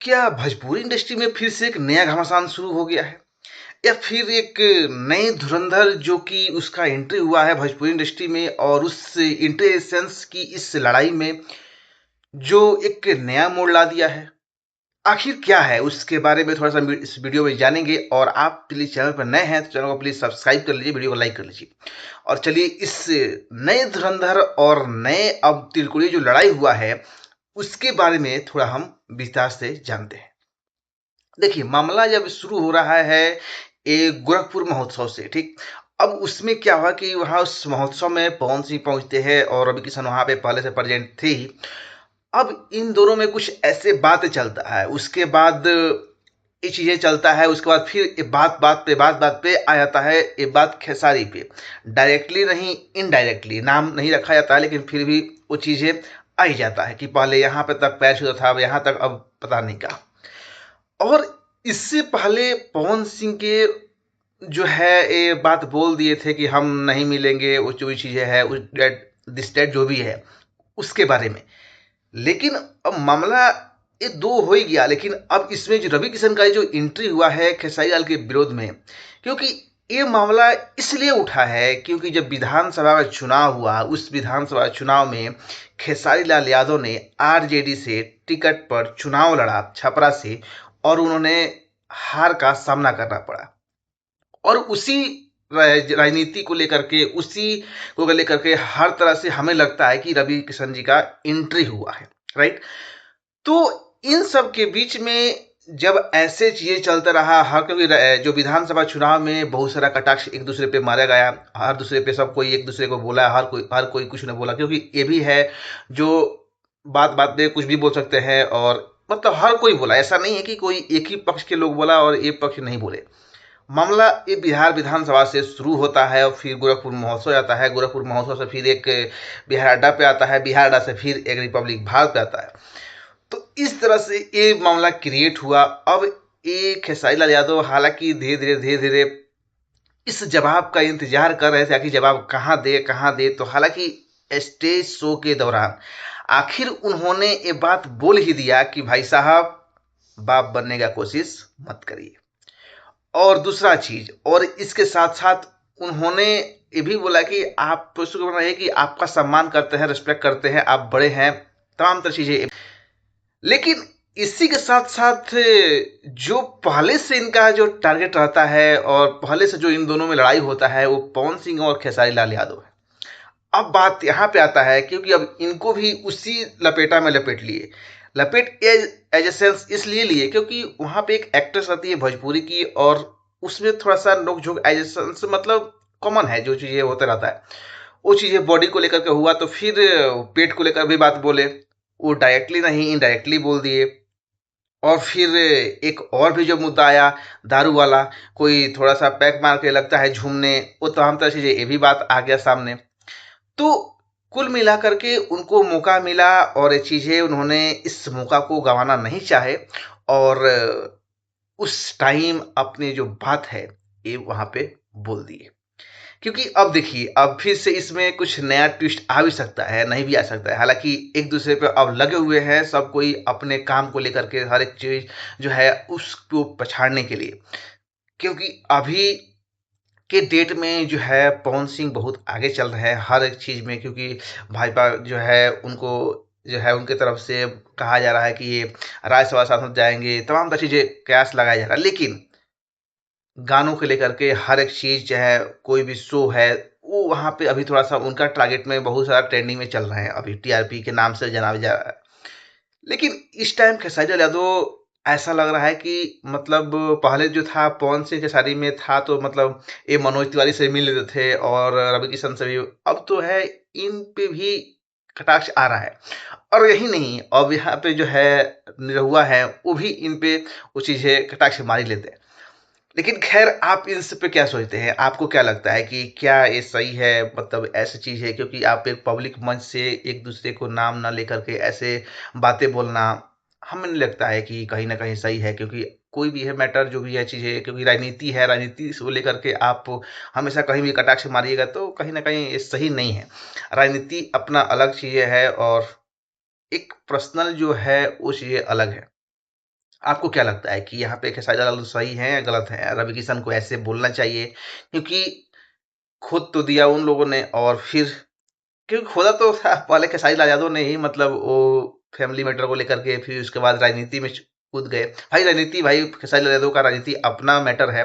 क्या भोजपुरी इंडस्ट्री में फिर से एक नया घमासान शुरू हो गया है? या फिर एक नई धुरंधर जो कि उसका एंट्री हुआ है भोजपुरी इंडस्ट्री में और उस एंट्री सेंस की इस लड़ाई में जो एक नया मोड़ ला दिया है? आखिर क्या है उसके बारे में थोड़ा सा इस वीडियो में जानेंगे। और आप प्लीज चैनल पर नए हैं तो चैनल को प्लीज सब्सक्राइब कर लीजिए, वीडियो को लाइक कर लीजिए। और चलिए इस नए धुरंधर और नए अब तिलकुड़ी जो लड़ाई हुआ है उसके बारे में थोड़ा हम विस्तार से जानते हैं। देखिए, मामला जब शुरू हो रहा है गोरखपुर महोत्सव से, ठीक। अब उसमें क्या हुआ कि वहाँ उस महोत्सव में पवन सिंह पहुंचते हैं और रवि किशन वहाँ पे पहले से प्रेजेंट थे ही। अब इन दोनों में कुछ ऐसे बातें चलता है, उसके बाद ये चीजें चलता है, उसके बाद फिर ये बात पे आ जाता है ये बात खेसारी पे। डायरेक्टली नहीं, इनडायरेक्टली नाम नहीं रखा जाता है, लेकिन फिर भी वो चीजें आ ही जाता है कि पहले यहाँ पे तक पैर छूता था, अब यहाँ तक, अब पता नहीं क्या। और इससे पहले पवन सिंह के जो है ये बात बोल दिए थे कि हम नहीं मिलेंगे, वो जो भी चीज़ें हैं उस दिस डेट जो भी है उसके बारे में। लेकिन अब मामला ये दो हो ही गया, लेकिन अब इसमें जो रवि किशन का जो एंट्री हुआ है खेसारी लाल के विरोध में, क्योंकि ये मामला इसलिए उठा है क्योंकि जब विधानसभा का चुनाव हुआ उस विधानसभा चुनाव में खेसारी लाल यादव ने आरजेडी से टिकट पर चुनाव लड़ा छपरा से, और उन्होंने हार का सामना करना पड़ा। और उसी राजनीति को लेकर के, उसी को लेकर के हर तरह से हमें लगता है कि रवि किशन जी का एंट्री हुआ है, राइट। तो इन सब के बीच में जब ऐसे चीजें चलता रहा, हर कभी जो विधानसभा चुनाव में बहुत सारा कटाक्ष एक दूसरे पे मारा गया, हर दूसरे पे सब कोई एक दूसरे को बोला, हर कोई कुछ ने बोला, क्योंकि ये भी है जो बात बात पे कुछ भी बोल सकते हैं। और मतलब हर कोई बोला, ऐसा नहीं है कि कोई एक ही पक्ष के लोग बोला और एक पक्ष नहीं बोले। मामला ये बिहार विधानसभा से शुरू होता है और फिर गोरखपुर महोत्सव आता है, गोरखपुर महोत्सव से फिर एक बिहार अड्डा पे आता है, बिहार अड्डा से फिर एक रिपब्लिक भारत पे आता है। तो इस तरह से ये मामला क्रिएट हुआ। अब ये खेसारी लाल यादव हालांकि धीरे धीरे इस जवाब का इंतजार कर रहे थे कि जवाब कहाँ दे। तो हालांकि स्टेज शो के दौरान आखिर उन्होंने ये बात बोल ही दिया कि भाई साहब, बाप बनने का कोशिश मत करिए। और दूसरा चीज, और इसके साथ साथ उन्होंने ये भी बोला कि आप तो शुक्र मनाइए कि आपका सम्मान करते हैं, रिस्पेक्ट करते हैं, आप बड़े हैं, तमाम तरह चीजें। लेकिन इसी के साथ साथ जो पहले से इनका जो टारगेट रहता है और पहले से जो इन दोनों में लड़ाई होता है वो पवन सिंह और खेसारी लाल यादव है। अब बात यहाँ पे आता है क्योंकि अब इनको भी उसी लपेटा में लपेट लिए। लपेट एज एज ए सेंस इसलिए लिए क्योंकि वहाँ पे एक एक्ट्रेस आती है भोजपुरी की, और उसमें थोड़ा सा नोक झोंक एज ए सेंस, मतलब कॉमन है जो चीज़ें होता रहता है। वो चीज़ें बॉडी को लेकर के हुआ तो फिर पेट को लेकर भी बात बोले, वो डायरेक्टली नहीं इनडायरेक्टली बोल दिए। और फिर एक और भी जो मुद्दा आया, दारू वाला, कोई थोड़ा सा पैक मार के लगता है झूमने, वो तमाम तरह चीज़ें, ये भी बात आ गया सामने। तो कुल मिलाकर के उनको मौका मिला और ये चीज़ें उन्होंने इस मौका को गंवाना नहीं चाहे। और उस टाइम अपनी जो बात है ये वहाँ पे बोल दिए। क्योंकि अब देखिए, अब फिर से इसमें कुछ नया ट्विस्ट आ भी सकता है, नहीं भी आ सकता है। हालाँकि एक दूसरे पे अब लगे हुए हैं, सब कोई अपने काम को लेकर के हर एक चीज़ जो है उसको पछाड़ने के लिए। क्योंकि अभी के डेट में जो है पवन सिंह बहुत आगे चल रहे हैं हर एक चीज़ में, क्योंकि भाजपा जो है उनको जो है उनके तरफ से कहा जा रहा है कि ये राज्यसभा सांसद जाएँगे, तमाम तरह चीज़ें कयास लगाया जा रहा है। लेकिन गानों को लेकर के हर एक चीज़ चाहे कोई भी शो है, वो वहाँ पे अभी थोड़ा-सा उनका टारगेट में बहुत सारा ट्रेंडिंग में चल रहे हैं, अभी टीआरपी के नाम से जाना जा रहा है। लेकिन इस टाइम खेसारी लाल यादव ऐसा लग रहा है कि मतलब पहले जो था पवन सिंह खेसारी में था तो मतलब ये मनोज तिवारी से मिल लेते थे और रवि किशन से भी, अब तो है इन पे भी कटाक्ष आ रहा है। और यही नहीं, अब यहाँ पे जो है निरहुआ है वो भी इन पे वो चीज़ें कटाक्ष मार ही लेते हैं। लेकिन ख़ैर, आप इन सब पे क्या सोचते हैं? आपको क्या लगता है कि क्या ये सही है? मतलब ऐसी चीज़ है क्योंकि आप एक पब्लिक मंच से एक-दूसरे को नाम ना लेकर के ऐसे बातें बोलना, हमें नहीं लगता है कि कहीं न कहीं सही है, क्योंकि कोई भी है मैटर जो भी है चीज़ें, क्योंकि राजनीति है, राजनीति को लेकर के आप हमेशा कहीं भी कटाक्ष मारिएगा तो कहीं न कहीं ये सही नहीं है। राजनीति अपना अलग चीज़ें है और एक पर्सनल जो है वो चीज़ें अलग है। आपको क्या लगता है कि यहाँ पे खेसारी लाल सही हैं या गलत हैं? रवि किशन को ऐसे बोलना चाहिए, क्योंकि खुद तो दिया उन लोगों ने, और फिर क्योंकि खोदा तो था पहले खेसारी लाल यादव ने ही, मतलब वो फैमिली मैटर को लेकर के, फिर उसके बाद राजनीति में कूद गए। भाई राजनीति, भाई खेसारी लाल यादव का राजनीति अपना मैटर है।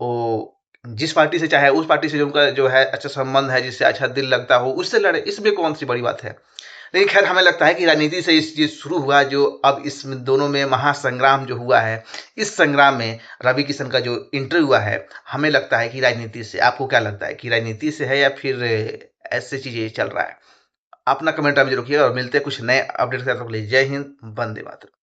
वो जिस पार्टी से चाहे उस पार्टी से जो उनका जो है अच्छा संबंध है, जिससे अच्छा दिल लगता हो उससे लड़े, इसमें कौन सी बड़ी बात है। लेकिन खैर हमें लगता है कि राजनीति से इस चीज शुरू हुआ, जो अब इसमें दोनों में महासंग्राम जो हुआ है, इस संग्राम में रवि किशन का जो इंटर हुआ है, हमें लगता है कि राजनीति से। आपको क्या लगता है कि राजनीति से है या फिर ऐसे चीजें चल रहा है? अपना कमेंट आप जरूर रखिएगा और मिलते हैं कुछ नए अपडेट के साथ। जय हिंद, वंदे मातरम।